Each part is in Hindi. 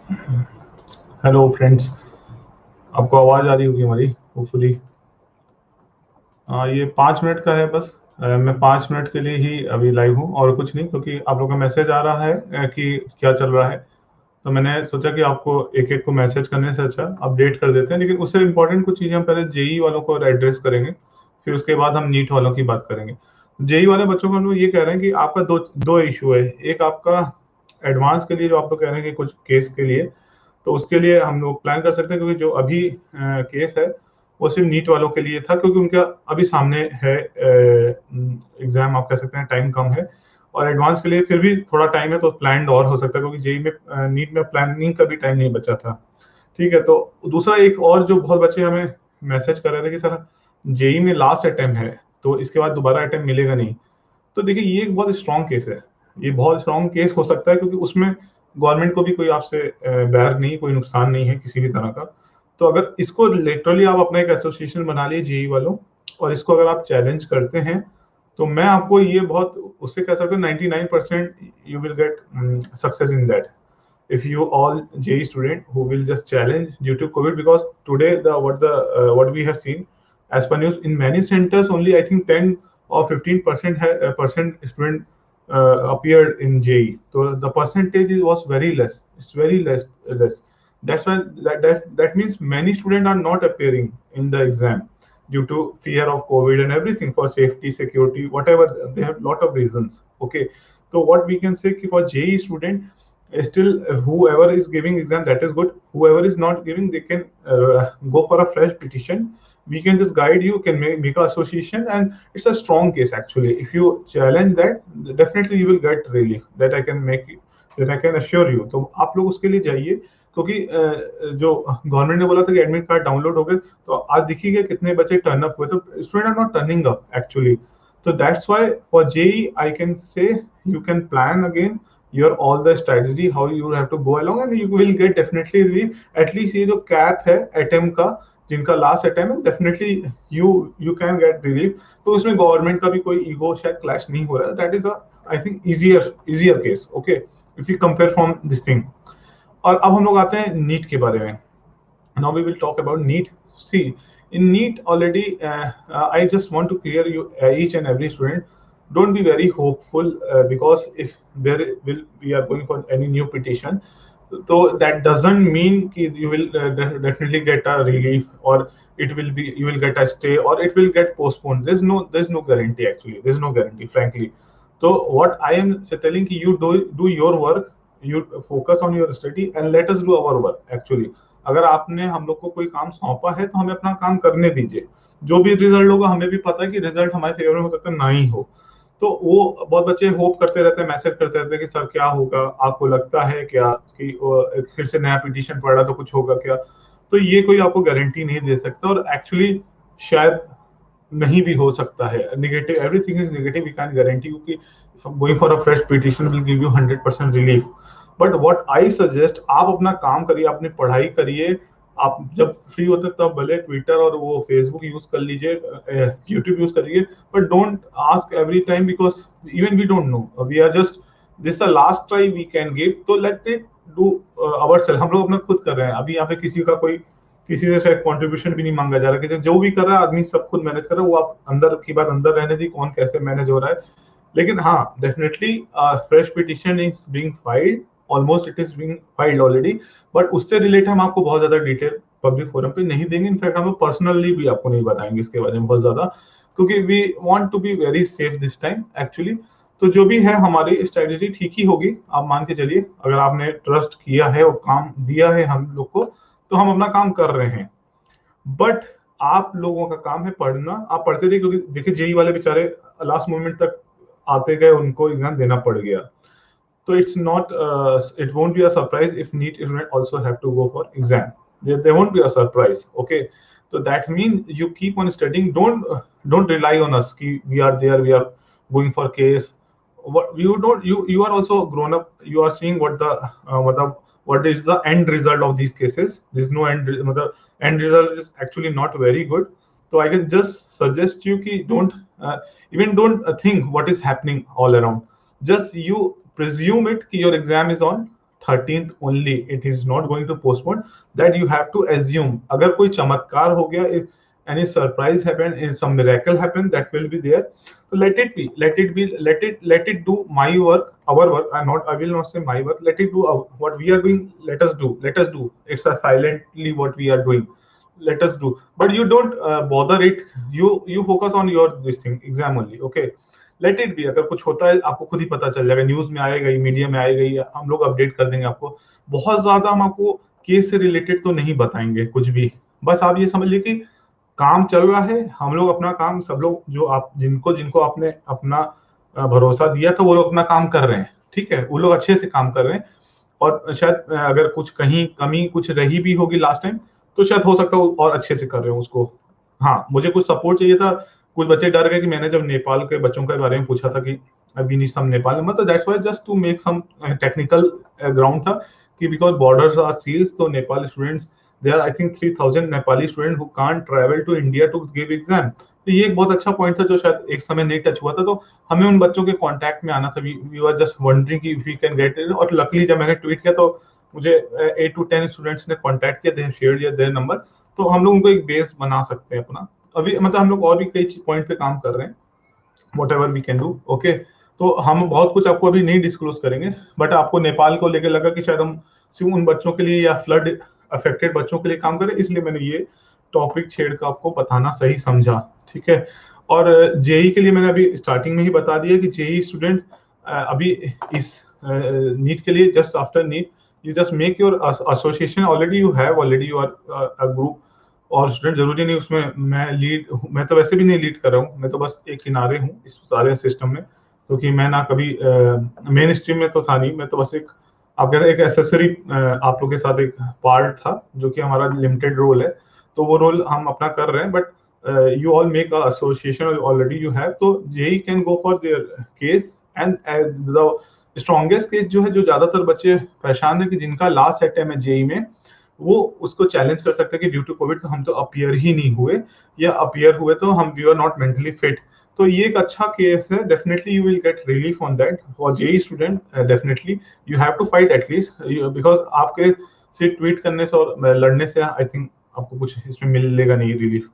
हेलो फ्रेंड्स, आपको आवाज़ आ रही होगी हमारी होपफुली। ये 5 मिनट का है बस। मैं 5 मिनट के लिए ही अभी लाइव हूँ और कुछ नहीं, क्योंकि आप लोगों का मैसेज आ रहा है कि क्या चल रहा है। तो मैंने सोचा कि आपको एक एक को मैसेज करने से अच्छा अपडेट कर देते हैं, लेकिन उससे इम्पोर्टेंट कुछ चीज़ें हम पहले जेई वालों को एड्रेस करेंगे, फिर उसके बाद हम नीट वालों की बात करेंगे। जेई वाले बच्चों को हम लोग ये कह रहे हैं कि आपका दो दो इशू है। एक आपका एडवांस के लिए जो आप लोग कह रहे हैं कि कुछ केस के लिए, तो उसके लिए हम लोग प्लान कर सकते हैं, क्योंकि जो अभी केस है वो सिर्फ नीट वालों के लिए था, क्योंकि उनका अभी सामने है एग्जाम, आप कह सकते हैं टाइम कम है। और एडवांस के लिए फिर भी थोड़ा टाइम है, तो प्लान और हो सकता है, क्योंकि जेई में नीट में प्लानिंग का भी टाइम नहीं बचा था। ठीक है, तो दूसरा एक और जो बहुत बच्चे हमें मैसेज कर रहे थे कि सर जेई में लास्ट अटेम्प्ट है, तो इसके बाद दोबारा अटेम्प्ट मिलेगा नहीं। तो देखिए, ये एक बहुत स्ट्रॉन्ग केस है। ये बहुत स्ट्रॉन्ग केस हो सकता है, क्योंकि उसमें गवर्नमेंट को भी कोई आपसे बैर नहीं, कोई नुकसान नहीं है किसी भी तरह का। तो अगर इसको लिटरली आप अपना एक एसोसिएशन बना लिए जेई वालों, और इसको अगर आप चैलेंज करते हैं, तो मैं आपको ये बहुत उससे कह सकता हूँ 99% you will get success in that, if you all JEE student who will just challenge due to COVID, because today what we have seen as per news in many centers, only I think 10 or 15% percent student appeared in JEE. So the percentage was very less. It's very less. That's why that means many students are not appearing in the exam due to fear of COVID and everything, for safety, security, whatever. They have lot of reasons. Okay, so what we can say for JEE student, still whoever is giving exam, that is good. Whoever is not giving, they can go for a fresh petition. We can just guide you, can make an association, and it's a strong case actually. If you challenge that, definitely you will get relief, that I can make you, that I can assure you. तो आप लोग उसके लिए जाइए, क्योंकि जो गवर्नमेंट ने बोला था कि एडमिट कार्ड डाउनलोड हो गए, तो आज देखिए कितने बच्चे टर्न अप हुए, तो student are not turning up actually. So that's why for JEE, I can say you can plan again your all the strategy how you have to go along, and you will get definitely relief. At least ये जो cap है attempt का, जिनका लास्ट अटेम्प्ट है, definitely you can get relief. तो इसमें गवर्नमेंट का भी कोई ईगो शायद क्लैश नहीं हो रहा है. That is I think easier case. Okay, if you compare from this thing. और अब हम लोग आते हैं नीट के बारे में. Now we will talk about NEET. See, in NEET already, I just want to clear you, each and every student, don't be very hopeful, because if there will we are going for any new petition, so that doesn't mean कि you will definitely get a relief, or it will be, you will get a stay, or it will get postponed. There's no guarantee actually. There's no guarantee, frankly. So what I am telling you, do your work, you focus on your study, and let us do our work actually. अगर आपने हम लोग को कोई काम सौंपा है, तो हमें अपना काम करने दीजिए. जो भी रिजल्ट होगा, हमें भी पता है कि रिजल्ट हमारे फेवर में हो सकता है ना ही हो. तो वो बहुत बच्चे होप करते रहते हैं, मैसेज करते रहते हैं कि सर क्या होगा, आपको लगता है क्या कि फिर से नया पिटीशन पड़ा तो कुछ होगा क्या. तो ये कोई आपको गारंटी नहीं दे सकता, और एक्चुअली शायद नहीं भी हो सकता है. Negative, everything is negative. We can guarantee you कि going for a fresh petition will give you 100% relief. But what I suggest, आप अपना काम करिए, अपनी पढ़ाई करिए. आप जब फ्री होते तब भले ट्विटर और वो फेसबुक यूज कर लीजिए, यूट्यूब यूज करिए, but don't ask every time, because even we don't know, we are just, this the last try we can give. तो let it do our self. हम लोग अपना खुद कर रहे हैं. अभी यहाँ पे किसी का कोई, किसी से शायद कंट्रीब्यूशन भी नहीं मांगा जा रहा, कि जो भी कर रहा है आदमी सब खुद मैनेज कर रहा है. वो आप अंदर की बात अंदर रहने दी, कौन कैसे मैनेज हो रहा है. लेकिन हाँ, definitely fresh petition is being filed, almost it is being filed already. But उससे रिलेटेड हम आपको बहुत ज्यादा डिटेल पब्लिक फोरम पे नहीं देंगे. इनफैक्ट हम पर्सनली भी आपको नहीं बताएंगे इसके बारे में बहुत ज्यादा, क्योंकि we want to be very safe this time actually. तो जो भी है, हमारी स्ट्रेटेजी ठीक ही होगी, आप मान के चलिए. अगर आपने ट्रस्ट किया है और काम दिया है हम लोग को, तो हम अपना काम कर रहे हैं. बट आप लोगों का काम है पढ़ना. आप पढ़ते रहिए, क्योंकि देखिए जेई वाले बेचारे लास्ट मोमेंट तक आते गए, उनको एग्जाम देना पड़ गया. तो it's not, it won't be a surprise if NEET student also have to go for exam. There won't be a surprise. Okay, so that means you keep on studying. Don't rely on us ki we are there, we are going for case. What you don't, you are also grown up. You are seeing what is the end result of these cases. There's no end result is actually not very good. So I can just suggest you ki don't, even don't think what is happening all around. Just you presume it कि your exam is on 13th only, it is not going to postpone, that you have to assume अगर कोई चमत्कार हो गया, if any surprise happen, if some miracle happen, that will be there. So let it be, let it do my work, our work. I will not say my work. Let it do what we are doing. Let us do. It's a silently what we are doing. Let us do, but you don't bother it. You focus on your this thing exam only. Okay, let it be. अगर कुछ होता है आपको खुद ही पता चल जाएगा, न्यूज में आएगा, मीडिया में आएगा, हम लोग अपडेट कर देंगे आपको. बहुत ज्यादा हम आपको केस से रिलेटेड तो नहीं बताएंगे कुछ भी. बस आप ये समझ लीजिए कि काम चल रहा है, हम लोग अपना काम, सब लोग जो आप जिनको आपने अपना भरोसा दिया था वो लोग अपना काम कर रहे हैं. ठीक है, वो लोग अच्छे से काम कर रहे हैं. और शायद अगर कुछ कहीं कमी कुछ रही भी होगी लास्ट टाइम, तो शायद हो सकता है और अच्छे से कर रहे हो उसको. हाँ, मुझे कुछ सपोर्ट चाहिए था. कुछ बच्चे डर गए कि मैंने जब नेपाल के बच्चों के बारे में पूछा था कि अभी नहीं सम नेपाल में, तो that's why just to make some technical ground था कि बिकॉज बॉर्डर्स आर सील्ड, तो Nepali students, there I think 3000 Nepali student who can't travel to India to give exam. तो ये एक बहुत अच्छा पॉइंट था जो शायद एक समय नहीं टच हुआ था. तो हमें उन बच्चों के कांटेक्ट में आना था. वी वर जस्ट वंडरिंग कि if we can get it. और लकीली जब मैंने ट्वीट किया तो मुझे 8 to 10 स्टूडेंट्स ने कांटेक्ट किया, they have shared their number. तो हम लोग उनको एक बेस बना सकते हैं अपना. अभी मतलब हम लोग और भी कई पॉइंट पे काम कर रहे हैं, whatever we can do. Okay, तो हम बहुत कुछ आपको अभी नहीं डिस्क्लोज करेंगे, बट आपको नेपाल को लेकर लगा कि शायद हम सिर्फ उन बच्चों के लिए या फ्लड अफेक्टेड बच्चों के लिए काम करें, इसलिए मैंने ये टॉपिक छेड़ कर आपको बताना सही समझा. ठीक है. और जेई के लिए मैंने अभी स्टार्टिंग में ही बता दिया कि जेई स्टूडेंट अभी इस नीट के लिए, just after NEET you just make your association. Already you are a group. और स्टूडेंट जरूरी नहीं उसमें मैं तो वैसे भी नहीं लीड कर रहा हूँ, मैं तो बस एक किनारे हूँ इस सारे सिस्टम में, क्योंकि मैं ना कभी मेन स्ट्रीम में तो था नहीं. मैं तो बस एक, आप कहते हैं एक एसेसरी, आप लोग के साथ एक पार्ट था, जो कि हमारा लिमिटेड रोल है. तो वो रोल हम अपना कर रहे हैं. But you all make a association already you have. तो JE can go for their case. And the strongest case जो है, जो ज्यादातर बच्चे परेशान है कि जिनका लास्ट अटेम्प्ट है जेई में, वो उसको चैलेंज कर सकते हैं कि ड्यू टू कोविड तो हम तो अपीयर ही नहीं हुए, या अपीयर हुए तो हम we are not mentally fit. तो ये एक अच्छा केस है. Definitely you will get relief on that. For JEE student definitely you have to fight at least, because आपके सिर्फ ट्वीट करने से और लड़ने से आई थिंक आपको कुछ इसमें मिलेगा नहीं रिलीफ.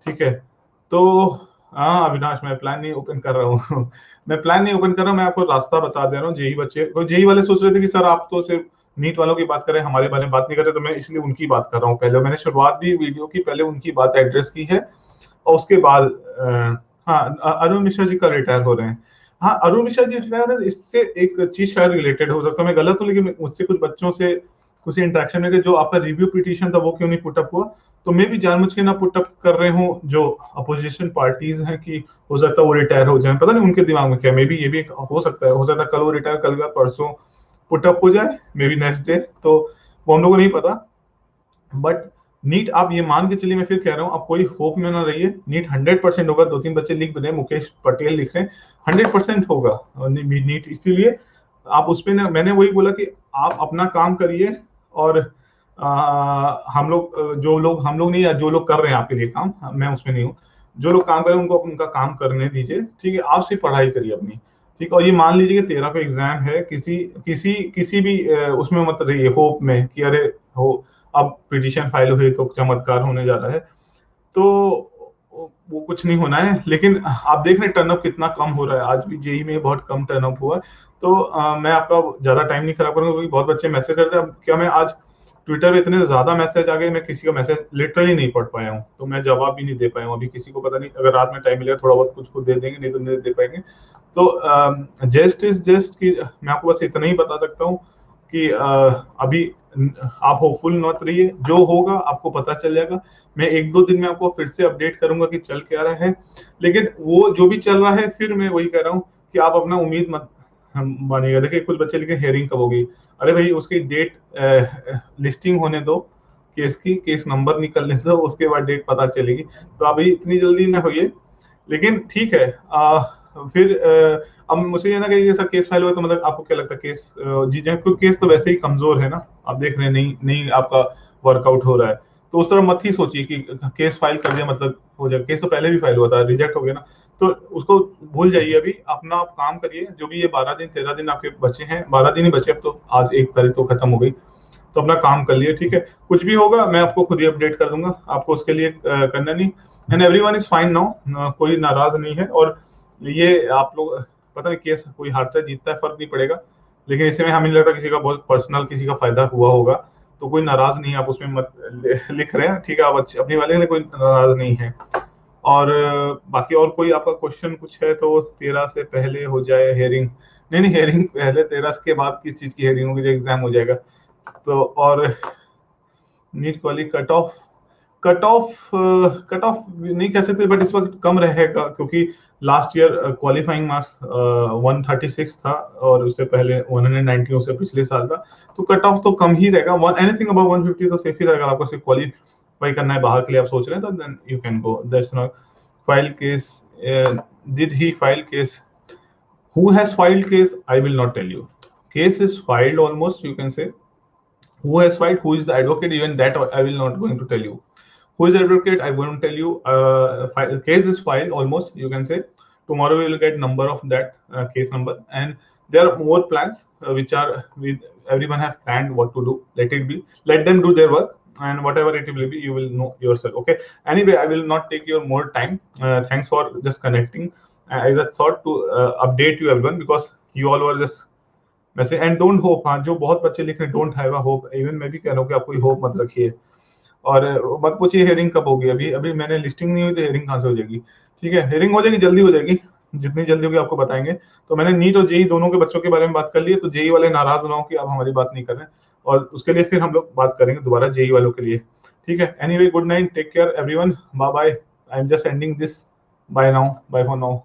ठीक है. तो हाँ अविनाश, मैं प्लान नहीं ओपन कर रहा हूँ. मैं प्लान नहीं ओपन कर रहा हूँ, मैं आपको रास्ता बता दे रहा हूँ. जेई बच्चे, जेई वाले सोच रहे थे कि सर आप तो सिर्फ नीट वालों की बात करें, हमारे बारे में बात नहीं कर रहे, तो मैं इसलिए उनकी बात कर रहा हूँ. पहले मैंने शुरुआत भी वीडियो की पहले उनकी बात एड्रेस की है, और उसके बाद हाँ अरुण मिश्रा जी का रिटायर हो रहे हैं. हाँ अरुण मिश्रा जी रिटायर हो रहे हैं, इससे एक चीज शायद रिलेटेड हो सकता है, मैं गलत हूँ, लेकिन मुझसे कुछ बच्चों से कुछ इंटरेक्शन में कि जो आपका रिव्यू पिटीशन था वो क्यों नहीं पुटअप हुआ. तो मैं भी जानबूझ के ना पुटअप कर रहे हूँ जो अपोजिशन पार्टीज हैं, कि हो सकता है वो रिटायर हो जाए. पता नहीं उनके दिमाग में क्या, मे बी ये भी हो सकता है कल वो रिटायर, कल का परसों पुटअप हो जाए, मे बी नेक्स्ट डे. तो वो हम लोगों को नहीं पता. बट नीट आप ये मान के चलिए, मैं फिर कह रहा हूँ, आप कोई होप में ना रहिए. नीट 100% होगा. 2-3 बच्चे लिख रहे हैं, मुकेश पटेल लिख रहे हैं, 100% होगा नीट. इसीलिए आप उस पर, मैंने वही बोला कि आप अपना काम करिए. और हम लोग हम लोग नहीं, जो लोग कर रहे हैं आपके लिए काम, मैं उसमें नहीं हूँ, जो लोग काम कर रहे हैं उनको उनका काम करने दीजिए. ठीक है, आप सिर्फ पढ़ाई करिए अपनी. ठीक. और ये मान लीजिए कि 13 को एग्जाम है, किसी भी उसमें मत रहिए होप में कि अरे हो अब पिटीशन फाइल हुई तो चमत्कार होने जा रहा है. तो वो कुछ नहीं होना है. लेकिन आप देख रहे हैं टर्नअप कितना कम हो रहा है. आज भी जेई में बहुत कम टर्नअप हुआ. तो मैं आपका ज्यादा टाइम नहीं खराब करूंगा, क्योंकि बहुत बच्चे मैसेज करते हैं. अब क्या, मैं आज ट्विटर पे इतने ज्यादा मैसेज आ गए, मैं किसी का मैसेज लिटरली नहीं पढ़ पाया हूँ, तो मैं जवाब भी नहीं दे पाया हूँ अभी किसी को. पता नहीं, अगर रात में टाइम मिलेगा थोड़ा बहुत कुछ को दे देंगे, नहीं तो नहीं दे पाएंगे. तो जस्ट इज जस्ट कि मैं आपको बस इतना ही बता सकता हूँ कि अभी आप होपफुल मत रहिए. जो होगा आपको पता चल जाएगा. मैं 1-2 दिन में आपको फिर से अपडेट करूंगा कि चल क्या रहा है. लेकिन वो जो भी चल रहा है, फिर मैं वही कह रहा हूँ कि आप अपना उम्मीद मत मानिएगा. देखिए कुछ बच्चे लिखे हेयरिंग कब होगी. अरे भाई उसकी डेट लिस्टिंग होने दो, केस नंबर निकलने दो, उसके बाद डेट पता चलेगी. तो अभी इतनी जल्दी ना होइए. लेकिन ठीक है, फिर अब मुझे ये ना कि ये सब केस फाइल हुआ, तो मतलब आपको क्या लगता है केस जीत जाए? क्योंकि केस तो वैसे ही कमजोर है ना, आप देख रहे हैं, नहीं आपका वर्कआउट हो रहा है. तो उस तरह मत ही सोचिए कि केस फाइल कर दिया मतलब हो जाए. केस तो पहले भी फाइल हुआ था, रिजेक्ट हो गया ना. तो उसको भूल जाइए, अभी अपना आप काम करिए। जो भी ये 12 दिन 13 दिन आपके बचे हैं, 12 दिन ही बचे अब तो, आज 1 तारीख तो खत्म हो गई, तो अपना काम कर लिए, ठीक है। कुछ भी होगा मैं आपको खुद ही अपडेट कर दूंगा, आपको उसके लिए करना नहीं। And everyone is fine now, कोई नाराज नहीं है। और ये आप लोग पता है, केस कोई हारता है जीतता है फर्क नहीं पड़ेगा, लेकिन इसमें हमें नहीं लगता किसी का बहुत पर्सनल किसी का फायदा हुआ होगा, तो कोई नाराज नहीं है, आप उसमें मत लिख रहे हैं, ठीक है। आप अच्छे अपनी वाले के लिए कोई नाराज नहीं है। और बाकी और कोई आपका क्वेश्चन कुछ है तो 13 से पहले हो जाए हेयरिंग। नहीं नहीं, हेयरिंग पहले, 13 के बाद किस चीज की हेयरिंग होगी, जो एग्जाम हो जाएगा तो। और नीट क्वाली कट ऑफ नहीं कह सकते, बट इस वक्त कम रहेगा, क्योंकि लास्ट ईयर क्वालिफाइंग मार्क्स 136 था, और उससे पहले 190 उससे पिछले साल था। तो कट ऑफ तो कम ही रहेगा, एनीथिंग अबव 150 तो सेफ ही रहेगा। आपको सिर्फ क्वालिफाई करना है बाहर के लिए, आप सोच रहे हैं तो then you can go, that's not file case. Did he file case? Who has filed case? I will not tell you. Case is filed almost, you can say. Who has filed? Who is the advocate? Even that I will not going to tell you. Who is the advocate? I won't tell you. Case is filed almost, you can say. Tomorrow we will get number of that case number, and there are more plans which are with everyone have planned what to do. Let it be. Let them do their work, and whatever it will be, you will know yourself. Okay. Anyway, I will not take your more time. Thanks for just connecting. I just thought to update you everyone, because you all were just वैसे। एंड डोंट होप, हाँ जो बहुत बच्चे लिख रहे हैं don't have a hope, even मैं भी कह रहा हूँ कि आप कोई होप मत रखिए। और मत पूछिए हेयरिंग कब होगी, अभी अभी मैंने लिस्टिंग नहीं हुई तो हेयरिंग कहाँ से हो जाएगी, ठीक है। हेयरिंग हो जाएगी, जल्दी हो जाएगी, जितनी जल्दी होगी आपको बताएंगे। तो मैंने नीट और जेई दोनों के बच्चों के बारे में बात कर ली है, तो जेई वाले नाराज ना हो कि आप हमारी बात नहीं कर रहे हैं, और उसके लिए फिर हम लोग बात करेंगे दोबारा जेई वालों के लिए, ठीक है। Anyway, good night, take care everyone, bye bye. I am just ending this, bye now, bye for now.